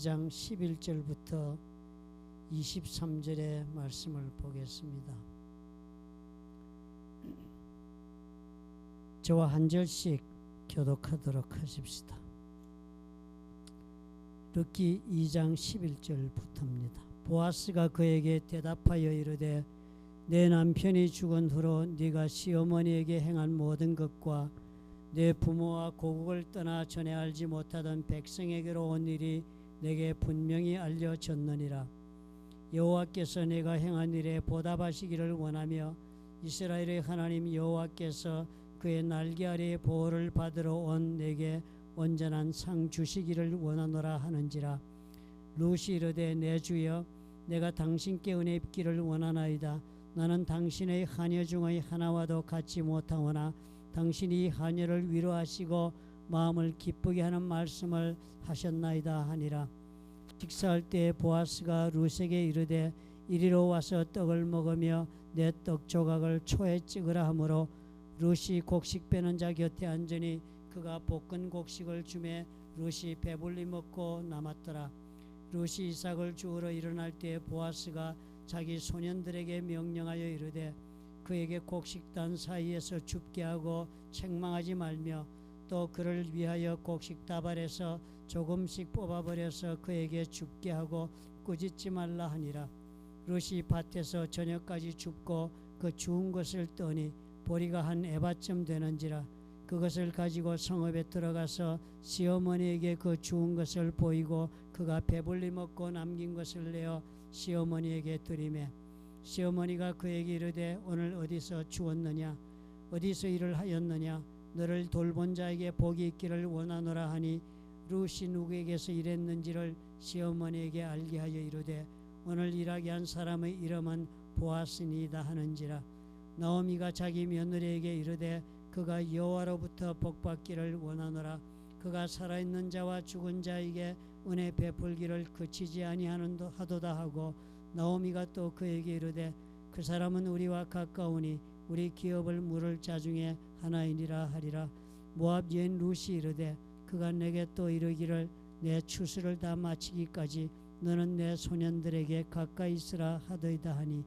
2장 11절부터 23절의 말씀을 보겠습니다. 저와 한 절씩 교독하도록 하십시다. 르기 2장 11절부터입니다. 보아스가 그에게 대답하여 이르되 내 남편이 죽은 후로 네가 시어머니에게 행한 모든 것과 내 부모와 고국을 떠나 전에 알지 못하던 백성에게로 온 일이 내게 분명히 알려졌느니라. 여호와께서 내가 행한 일에 보답하시기를 원하며 이스라엘의 하나님 여호와께서 그의 날개 아래의 보호를 받으러 온 내게 온전한 상 주시기를 원하노라 하는지라. 룻이 이르되 내 주여 내가 당신께 은혜 입기를 원하나이다. 나는 당신의 하녀 중의 하나와도 같지 못하오나 당신이 하녀를 위로하시고 마음을 기쁘게 하는 말씀을 하셨나이다 하니라. 식사할 때 보아스가 룻에게 이르되 이리로 와서 떡을 먹으며 내 떡 조각을 초에 찍으라 하므로 룻이 곡식 빼는 자 곁에 앉으니 그가 볶은 곡식을 주매 룻이 배불리 먹고 남았더라. 룻이 이삭을 주우러 일어날 때 보아스가 자기 소년들에게 명령하여 이르되 그에게 곡식단 사이에서 줍게 하고 책망하지 말며 또 그를 위하여 곡식 다발에서 조금씩 뽑아버려서 그에게 줍게 하고 꾸짖지 말라 하니라. 룻이 밭에서 저녁까지 줍고 그 주운 것을 떠니 보리가 한 에바쯤 되는지라. 그것을 가지고 성읍에 들어가서 시어머니에게 그 주운 것을 보이고 그가 배불리 먹고 남긴 것을 내어 시어머니에게 드리매 시어머니가 그에게 이르되 오늘 어디서 주웠느냐 어디서 일을 하였느냐 너를 돌본 자에게 복이 있기를 원하노라 하니 룻이 누구에게서 일했는지를 시어머니에게 알게 하여 이르되 오늘 일하게 한 사람의 이름은 보아스니이다 하는지라. 나오미가 자기 며느리에게 이르되 그가 여호와로부터 복받기를 원하노라. 그가 살아있는 자와 죽은 자에게 은혜 베풀기를 그치지 아니하도다 하고 나오미가 또 그에게 이르되 그 사람은 우리와 가까우니 우리 기업을 물을 자 중에 하나이니라 하리라. 모압 여인 룻이 이르되 그가 내게 또 이르기를 내 추수를 다 마치기까지 너는 내 소년들에게 가까이 있으라 하더이다 하니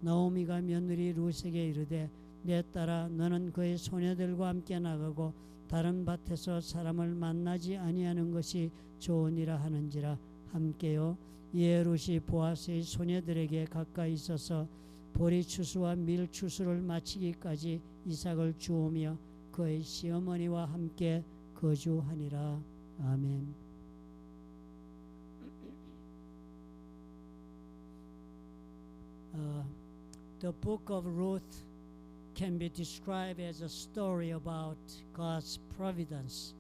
나오미가 며느리 룻에게 이르되 내 딸아 너는 그의 소녀들과 함께 나가고 다른 밭에서 사람을 만나지 아니하는 것이 좋으니라 하는지라. 함께요. 이에 룻이 보아스의 소녀들에게 가까이 있어서 보리 추수와 밀 추수를 마치기까지 이삭을 주우며 그의 시어머니와 함께 거주하니라. 아멘. The book of Ruth can be described as a story about God's providence.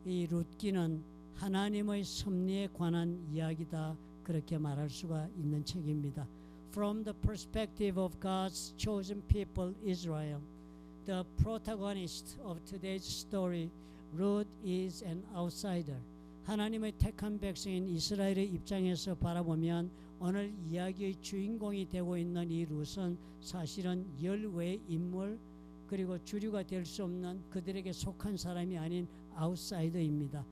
이 룻기는 하나님의 섭리에 관한 이야기다 그렇게 말할 수가 있는 책입니다. From the perspective of God's chosen people Israel, the protagonist of today's story, Ruth is an outsider. 하나님의 택한 백성인 이스라엘의 입장에서 바라보면 오늘 이야기의 주인공이 되고 있는 이 룻은 사실은 열외의 인물 그리고 주류가 될 수 없는 그들에게 속한 사람이 아닌 아웃사이더입니다.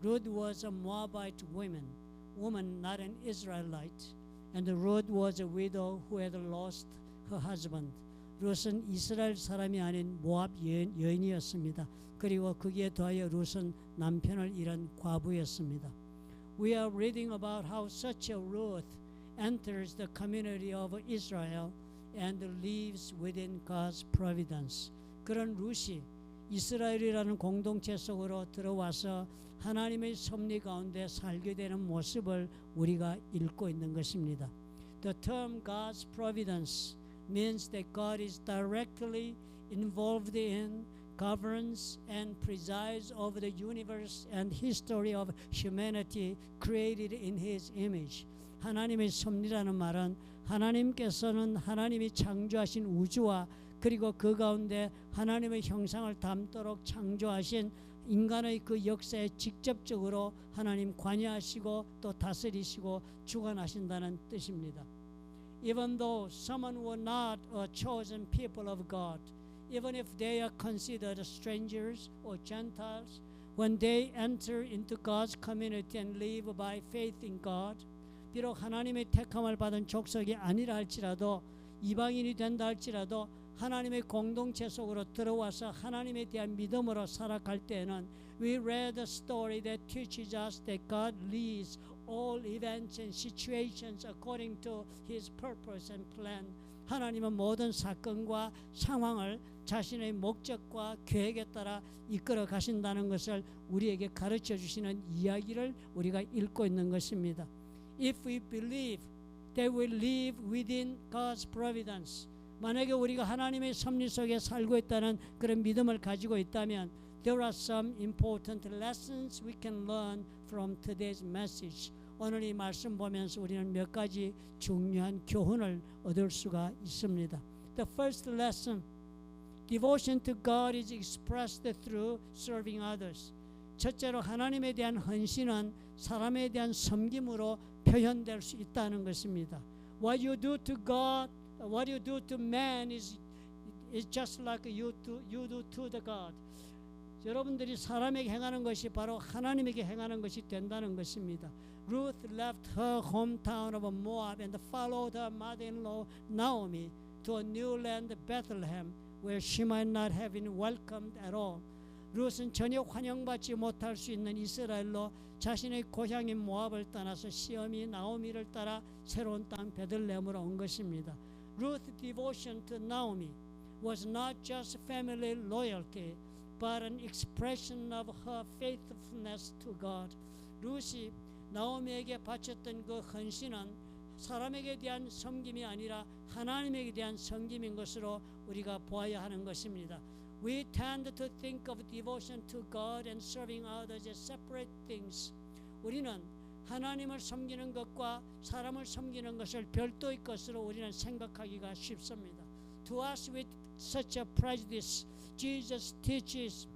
Ruth was a Moabite woman not an Israelite, and Ruth was a widow who had lost her husband. 룻은 이스라엘 사람이 아닌 모압 여인이었습니다. 그리고 거기에 더하여 룻은 남편을 잃은 과부였습니다. We are reading about how such a Ruth enters the community of Israel and lives within God's providence. 그런 룻이 이스라엘이라는 공동체 속으로 들어와서 하나님의 섭리 가운데 살게 되는 모습을 우리가 읽고 있는 것입니다. The term God's providence means that God is directly involved in, governs, and presides over the universe and history of humanity created in His image. 하나님의 섭리라는 말은 하나님께서는 하나님이 창조하신 우주와 그리고 그 가운데 하나님의 형상을 담도록 창조하신 인간의 그 역사에 직접적으로 하나님 관여하시고 또 다스리시고 주관하신다는 뜻입니다. Even though someone were not a chosen people of God, even if they are considered strangers or Gentiles, when they enter into God's community and live by faith in God, 비록 하나님의 택함을 받은 족속이 아니라 할지라도 이방인이 된다 할지라도 하나님의 공동체 속으로 들어와서 하나님에 대한 믿음으로 살아갈 때에는 we read the story that teaches us that God leads all events and situations according to His purpose and plan. 하나님은 모든 사건과 상황을 자신의 목적과 계획에 따라 이끌어 가신다는 것을 우리에게 가르쳐 주시는 이야기를 우리가 읽고 있는 것입니다. If we believe that we live within God's providence, 만약에 우리가 하나님의 섭리 속에 살고 있다는 그런 믿음을 가지고 있다면 there are some important lessons we can learn from today's message. 오늘 이 말씀 보면서 우리는 몇 가지 중요한 교훈을 얻을 수가 있습니다. The first lesson, devotion to God is expressed through serving others. 첫째로 하나님에 대한 헌신은 사람에 대한 섬김으로 표현될 수 있다는 것입니다. What you do to God, what you do to man is just like you do to the God. 여러분들이 사람에게 행하는 것이 바로 하나님에게 행하는 것이 된다는 것입니다. Ruth left her hometown of Moab and followed her mother-in-law Naomi to a new land, Bethlehem, where she might not have been welcomed at all. 룻은 전혀 환영받지 못할 수 있는 이스라엘로 자신의 고향인 모압을 떠나서 시어미 나오미를 따라 새로운 땅 베들레헴으로 온 것입니다. Ruth's devotion to Naomi was not just family loyalty, but an expression of her faithfulness to God. 룻이 나오미에게 바쳤던 그 헌신은 사람에게 대한 섬김이 아니라 하나님에게 대한 섬김인 것으로 우리가 보아야 하는 것입니다. We tend to think of devotion to God and serving others as separate things. 우리는 하나님을 섬기는 것과 사람을 섬기는 것을 별도의 것으로 우리는 생각하기가 쉽습니다. To us with such a prejudice, Jesus teaches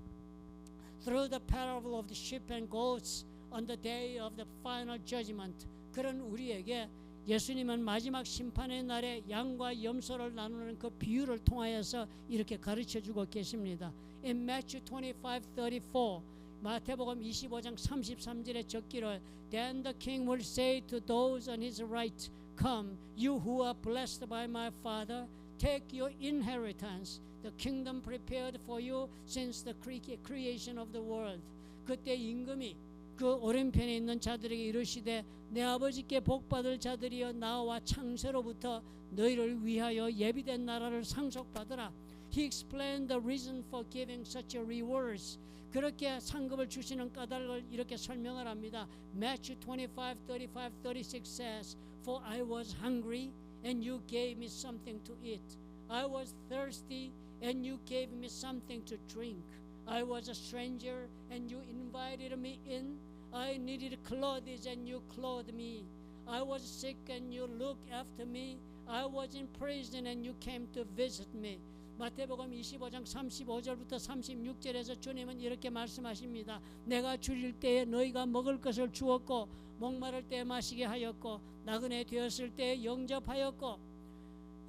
through the parable of the sheep and goats on the day of the final judgment. 그런 우리에게 예수님은 마지막 심판의 날에 양과 염소를 나누는 그 비유를 통하여서 이렇게 가르쳐주고 계십니다. In Matthew 25:34, 마태복음 25장 33절에 적기를 Then the king will say to those on his right, Come, you who are blessed by my Father, take your inheritance, the kingdom prepared for you since the creation of the world. 그때 임금이 그 오른편에 있는 자들에게 이르시되 내 아버지께 복받을 자들이여 나와 창세로부터 너희를 위하여 예비된 나라를 상속받으라. He explained the reason for giving such a rewards. 그렇게 상급을 주시는 까닭을 이렇게 설명을 합니다. Matthew 25:35-36 says, For I was hungry and you gave me something to eat. I was thirsty and you gave me something to drink. I was a stranger and you invited me in. I needed clothes and you clothed me. I was sick and you looked after me. I was in prison and you came to visit me. 마태복음 25장 35절부터 36절에서 주님은 이렇게 말씀하십니다. 내가 줄일 때에 너희가 먹을 것을 주었고 목마를 때에 마시게 하였고 나그네 되었을 때에 영접하였고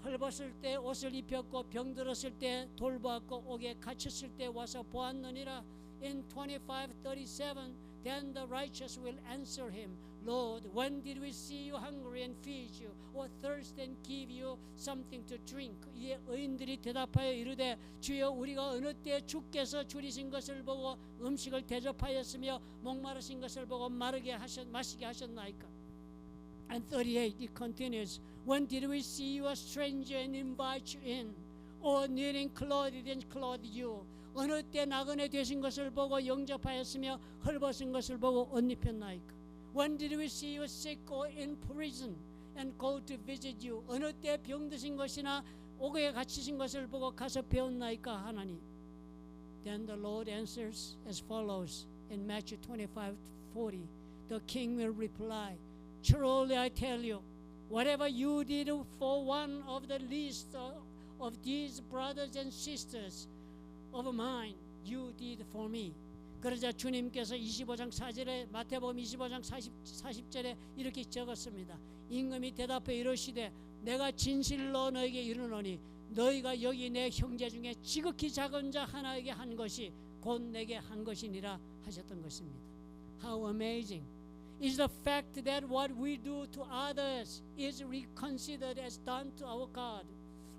헐벗을 때 옷을 입혔고 병들었을 때 돌보았고 옥에 갇혔을 때 와서 보았느니라. In 25:37, then the righteous will answer him, Lord, when did we see you hungry and feed you, or thirst and give you something to drink? 이에 의인들이 대답하여 이르되 주여 우리가 어느 때 주께서 줄이신 것을 보고 음식을 대접하였으며 목마르신 것을 보고 마시게 하셨나이까? And 38, it continues, When did we see you a stranger and invite you in, or needing clothes and clothe you? 어느 때 나그네 되신 것을 보고 영접하였으며 헐벗은 것을 보고 옷 입혔나이까? When did we see you sick or in prison and go to visit you? 어느 때 병드신 것이나 옥에 갇히신 것을 보고 가서 배웠나이까 하나니? Then the Lord answers as follows in Matthew 25:40. The king will reply, Truly I tell you, whatever you did for one of the least of these brothers and sisters of mine, you did for me. 그러자 주님께서 25장 4절에 마태복음 25장 40절에 이렇게 적었습니다. 임금이 대답해 이르시되 내가 진실로 너에게 이르노니 너희가 여기 내 형제 중에 지극히 작은 자 하나에게 한 것이 곧 내게 한 것이니라 하셨던 것입니다. How amazing is the fact that what we do to others is reconsidered as done to our God.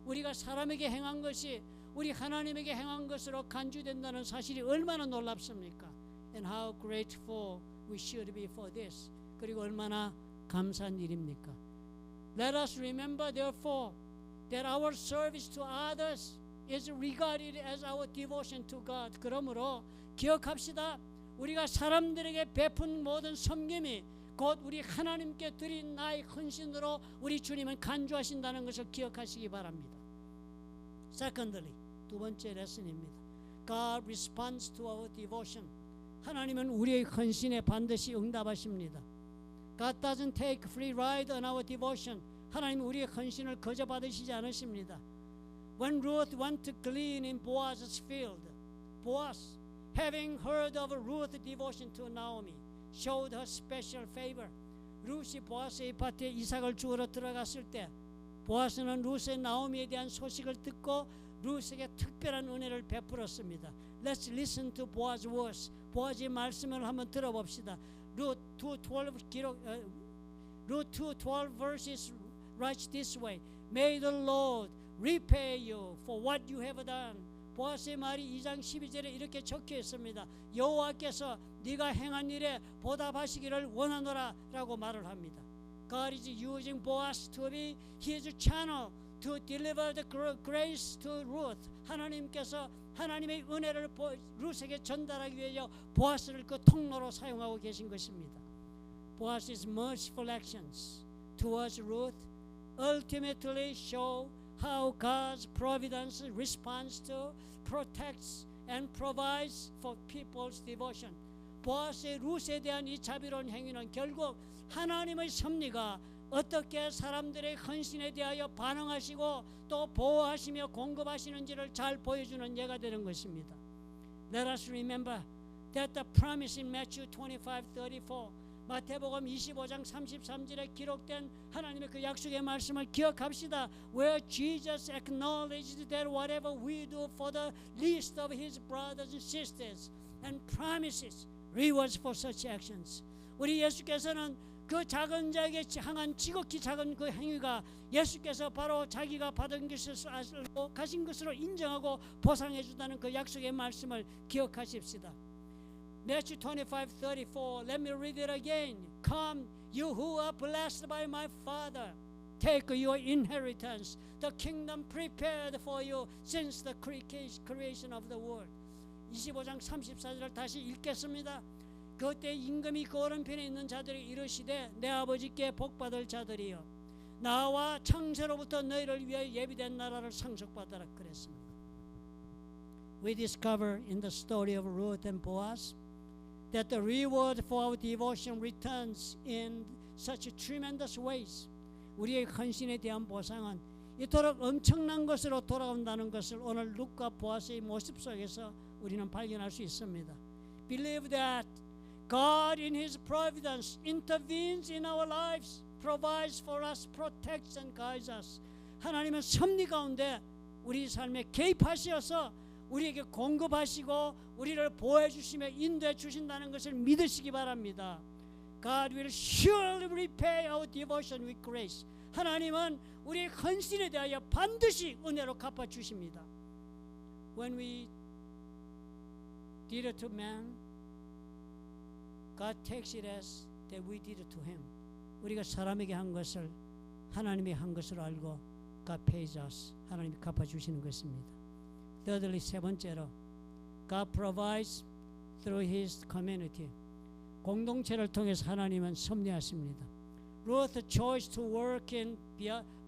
우리가 사람에게 행한 것이 우리 하나님에게 행한 것으로 간주된다는 사실이 얼마나 놀랍습니까? And how grateful we should be for this. 그리고 얼마나 감사한 일입니까? Let us remember therefore that our service to others is regarded as our devotion to God. 그러므로 기억합시다. 우리가 사람들에게 베푼 모든 섬김이 곧 우리 하나님께 드린 나의 헌신으로 우리 주님은 간주하신다는 것을 기억하시기 바랍니다. Secondly, 두 번째 레슨입니다. God responds to our devotion. 하나님은 우리의 헌신에 반드시 응답하십니다. God doesn't take free ride on our devotion. 하나님은 우리의 헌신을 거저 받으시지 않으십니다. When Ruth went to glean in Boaz's field, Boaz, having heard of Ruth's devotion to Naomi, showed her special favor. 루시 보아스의 밭에 이삭을 주우러 들어갔을 때 보아스는 루스의 나오미에 대한 소식을 듣고 루스에게 특별한 은혜를 베풀었습니다. Let's listen to Boaz's words. 보아스의 말씀을 한번 들어봅시다. Ruth 2:12 기록 Ruth 2:12 verses writes this way. May the Lord repay you for what you have done. 보아스의 말이 2장 12절에 이렇게 적혀 있습니다. 여호와께서 네가 행한 일에 보답하시기를 원하노라 라고 말을 합니다. God is using Boaz to be his channel to deliver the grace to Ruth. 하나님께서 하나님의 은혜를 루스에게 전달하기 위해 보아스를 그 통로로 사용하고 계신 것입니다. Boaz's merciful actions towards Ruth ultimately show how God's providence responds to, protects and provides for people's devotion. 보아스의 루스에 대한 이 자비로운 행위는 결국 하나님의 섭리가 어떻게 사람들의 헌신에 대하여 반응하시고 또 보호하시며 공급하시는지를 잘 보여주는 예가 되는 것입니다. Let us remember that the promise in Matthew 25:34 마태복음 25장 33절에 기록된 하나님의 그 약속의 말씀을 기억합시다. Where Jesus acknowledged that whatever we do for the least of his brothers and sisters and promises rewards for such actions. 우리 예수께서는 그 작은 자에게 향한 지극히 작은 그 행위가 예수께서 바로 자기가 받은 것을 알고 가신 것으로 인정하고 보상해 준다는 그 약속의 말씀을 기억하십시다. Matthew 25:34. Let me read it again. Come, you who are blessed by my Father, take your inheritance, the kingdom prepared for you since the creation of the world. 25장 34절을 다시 읽겠습니다. 그때 임금이 그 오른편에 있는 자들이 이르시되 내 아버지께 복받을 자들이여 나와 창세로부터 너희를 위하여 예비된 나라를 상속받으라 그랬습니다. We discover in the story of Ruth and Boaz that the reward for our devotion returns in such tremendous ways. 우리의 헌신에 대한 보상은 이토록 엄청난 것으로 돌아온다는 것을 오늘 룻과 보아스의 모습 속에서 우리는 발견할 수 있습니다. Believe that God in His providence intervenes in our lives, provides for us, protects and guides us. 하나님은 섭리 가운데 우리 삶에 개입하셔서 우리에게 공급하시고 우리를 보호해 주시며 인도해 주신다는 것을 믿으시기 바랍니다. God will surely repay our devotion with grace. 하나님은 우리의 헌신에 대하여 반드시 은혜로 갚아 주십니다. When we did it to man, God takes it as that we did it to Him. 우리가 사람에게 한 것을 하나님이 한 것으로 알고 God pays us. 하나님이 갚아 주시는 것입니다. Thirdly, 세 번째로 God provides through His community. 공동체를 통해서 하나님은 섭리하십니다. Ruth's choice to work in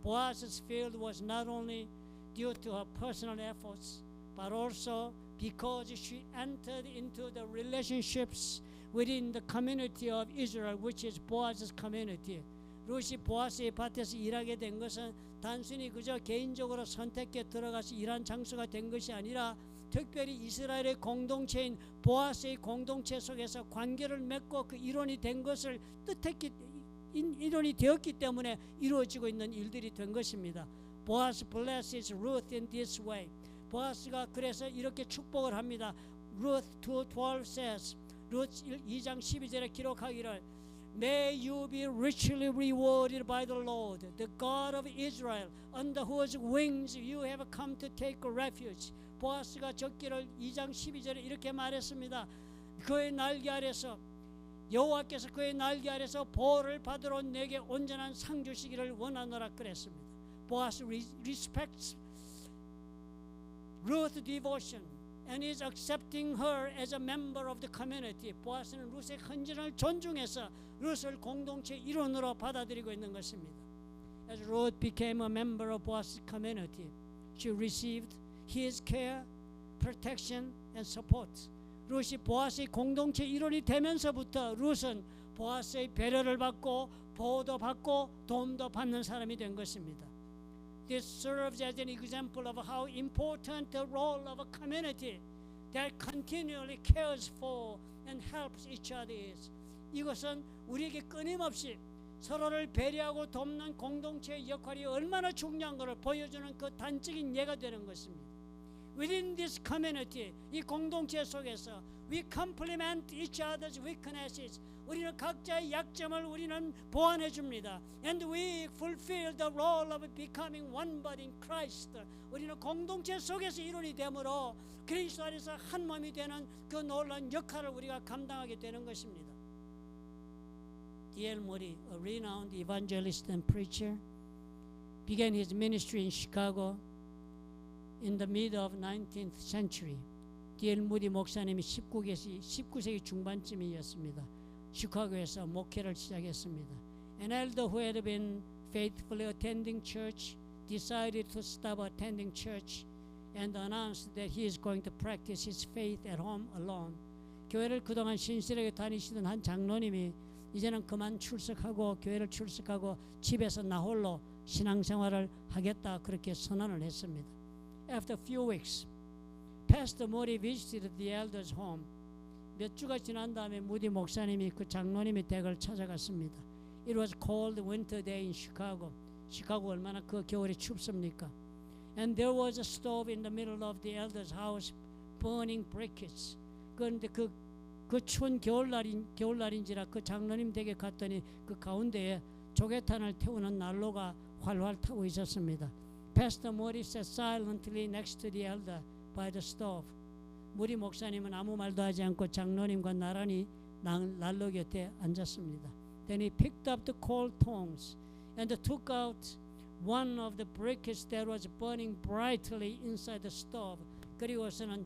Boaz's field was not only due to her personal efforts, but also because she entered into the relationships within the community of Israel, which is Boaz's community. 룻이 보아스의 밭에서 일하게 된 것은 단순히 그저 개인적으로 선택해 들어가서 일한 장소가 된 것이 아니라 특별히 이스라엘의 공동체인 보아스의 공동체 속에서 관계를 맺고 그 일원이 된 것을 일원이 되었기 때문에 이루어지고 있는 일들이 된 것입니다. Boaz blesses Ruth in this way. 보아스가 그래서 이렇게 축복을 합니다. Ruth 2:12 says, 루스 2장 12절에 기록하기를 May you be richly rewarded by the Lord, the God of Israel, under whose wings you have come to take refuge. 보아스가 적기를 2장 12절에 이렇게 말했습니다. 그의 날개 아래서 여호와께서 그의 날개 아래서 보호를 받으러 내게 온전한 상 주시기를 원하노라 그랬습니다. 보아스 respects Ruth's devotion and is accepting her as a member of the community. 보아스는 룻의 헌신을 존중해서 룻을 공동체 일원으로 받아들이고 있는 것입니다. As Ruth became a member of Boaz's community, she received his care, protection, and support. 룻이 보아스의 공동체 일원이 되면서부터 룻은 보아스의 배려를 받고 보호도 받고 도움도 받는 사람이 된 것입니다. This serves as an example of how important the role of a community that continually cares for and helps each other is. 이것은 우리에게 끊임없이 서로를 배려하고 돕는 공동체의 역할이 얼마나 중요한 것을 보여주는 그 단적인 예가 되는 것입니다. Within this community, 이 공동체 속에서 we complement each other's weaknesses. 우리는 각자의 약점을 우리는 보완해 줍니다. And we fulfill the role of becoming one body in Christ. 우리는 공동체 속에서 일원이 되므로 그리스도 안에서 한 몸이 되는 그 놀라운 역할을 우리가 감당하게 되는 것입니다. D.L. Moody, a renowned evangelist and preacher, began his ministry in Chicago in the middle of 19th century. D.L. Moody 목사님이 19세기 중반쯤이었습니다. 시카고에서 목회를 시작했습니다. An elder who had been faithfully attending church decided to stop attending church and announced that he is going to practice his faith at home alone. 교회를 그동안 신실하게 다니시던 한 장로님이 이제는 그만 출석하고 교회를 출석하고 집에서 나 홀로 신앙생활을 하겠다 그렇게 선언을 했습니다. After a few weeks, Pastor Moody visited the elder's home. 몇 주가 지난 다음에 무디 목사님이 그 장로님의 댁을 찾아갔습니다. It was cold winter day in Chicago. 시카고 얼마나 그 겨울이 춥습니까? And there was a stove in the middle of the elder's house burning briquettes. 그런데 그 추운 겨울날인지라 그 장로님 댁에 갔더니 그 가운데에 조개탄을 태우는 난로가 활활 타고 있었습니다. Pastor Moody sat silently next to the elder by the stove. 무리 목사님은 아무 말도 하지 않고 장로님과 나란히 난로 곁에 앉았습니다. Then he picked up the coal tongs and took out one of the briquettes that was burning brightly inside the stove. 그리고서는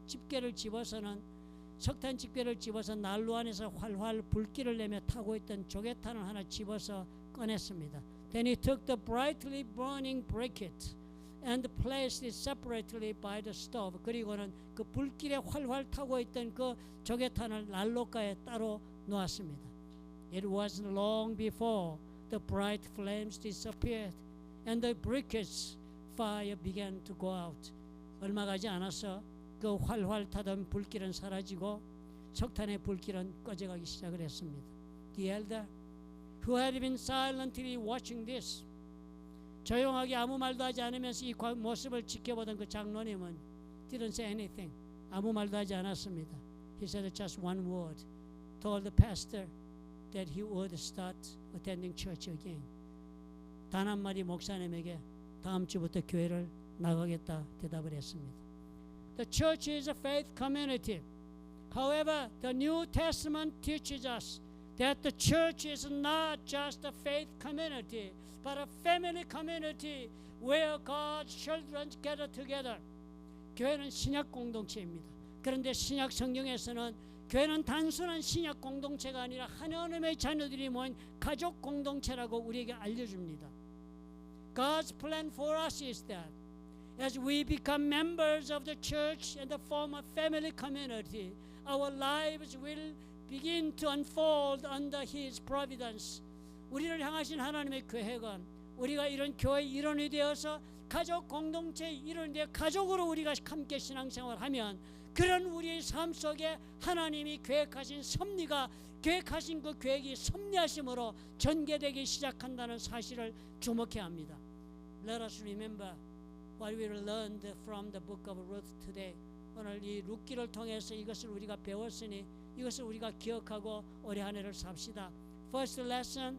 석탄 집게를 집어서 난로 안에서 활활 불길을 내며 타고 있던 조개탄을 하나 집어서 꺼냈습니다. Then he took the brightly burning briquette and placed it separately by the stove. 그리고는 그 불길에 활활 타고 있던 그 조개탄을 난로가에 따로 놓았습니다. It wasn't long before the bright flames disappeared and the briquette's fire began to go out. 얼마 가지 않아서 그 활활 타던 불길은 사라지고 석탄의 불길은 꺼져가기 시작을 했습니다. The elder, who had been silently watching this, 조용하게 아무 말도 하지 않으면서 이 모습을 지켜보던 그 장로님은 didn't say anything. 아무 말도 하지 않았습니다. He said just one word. Told the pastor that he would start attending church again. 단 한마디 목사님에게 다음 주부터 교회를 나가겠다 대답을 했습니다. The church is a faith community. However, the New Testament teaches us that the church is not just a faith community, but a family community where God's children gather together. 교회는 신약 공동체입니다. 그런데 신약 성경에서는 교회는 단순한 신약 공동체가 아니라 하나님의 자녀들이 모인 가족 공동체라고 우리에게 알려줍니다. God's plan for us is that as we become members of the church and form a family community, our lives will begin to unfold under His providence. 우리를 향하신 하나님의 계획은 우리가 이런 교회 일원이 되어서 가족 공동체의 일원이 되어 가족으로 우리가 함께 신앙생활하면 그런 우리의 삶 속에 하나님이 계획하신 섭리가 계획하신 그 계획이 섭리하심으로 전개되기 시작한다는 사실을 주목해야 합니다. Let us remember what we learned from the book of Ruth today. 오늘 이 룻기를 통해서 이것을 우리가 배웠으니 이것을 우리가 기억하고 올해 한 해를 삽시다. First lesson,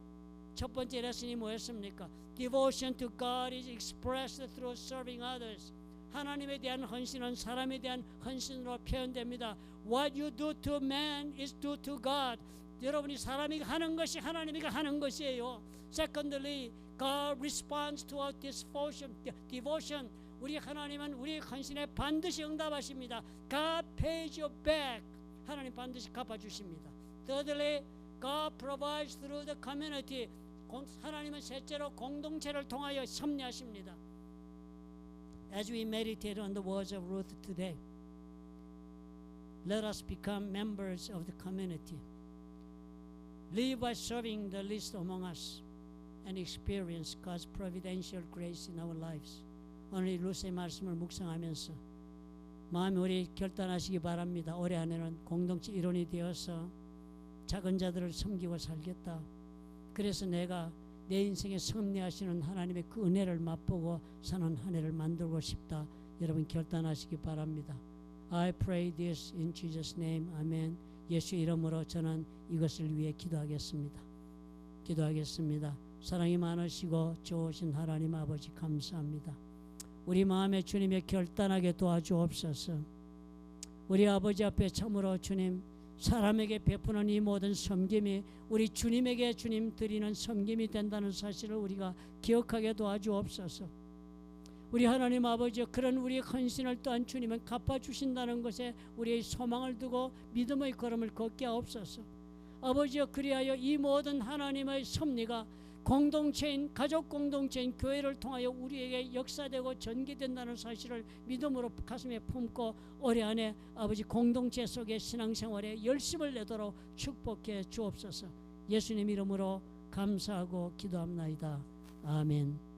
첫 번째 레슨이 뭐였습니까? Devotion to God is expressed through serving others. 하나님에 대한 헌신은 사람에 대한 헌신으로 표현됩니다. What you do to man is do to God. 여러분이 사람이 하는 것이 하나님이 하는 것이에요. Secondly, God responds to our devotion. 우리 하나님은 우리 헌신에 반드시 응답하십니다. God pays you back. 하나님 반드시 갚아주십니다. Thirdly, God provides through the community. 하나님은 셋째로 공동체를 통하여 섭리하십니다. As we meditate on the words of Ruth today, let us become members of the community. Live by serving the least among us and experience God's providential grace in our lives. 오늘 루스의 말씀을 묵상하면서 마음이 우리 결단하시기 바랍니다. 올해 안에는 공동체 일원이 되어서 작은 자들을 섬기고 살겠다. 그래서 내가 내 인생에 섭리하시는 하나님의 그 은혜를 맛보고 사는 한 해를 만들고 싶다. 여러분 결단하시기 바랍니다. I pray this in Jesus' name. 아멘. 예수 이름으로 저는 이것을 위해 기도하겠습니다. 기도하겠습니다. 사랑이 많으시고 좋으신 하나님 아버지 감사합니다. 우리 마음에 주님의 결단하게 도와주옵소서. 우리 아버지 앞에 참으로 주님 사람에게 베푸는 이 모든 섬김이 우리 주님에게 주님 드리는 섬김이 된다는 사실을 우리가 기억하게 도와주옵소서. 우리 하나님 아버지 그런 우리의 헌신을 또한 주님은 갚아주신다는 것에 우리의 소망을 두고 믿음의 걸음을 걷게 하옵소서. 아버지여 그리하여 이 모든 하나님의 섭리가 공동체인 가족 공동체인 교회를 통하여 우리에게 역사되고 전개된다는 사실을 믿음으로 가슴에 품고 올해 안에 아버지 공동체 속의 신앙생활에 열심을 내도록 축복해 주옵소서. 예수님 이름으로 감사하고 기도합나이다. 아멘.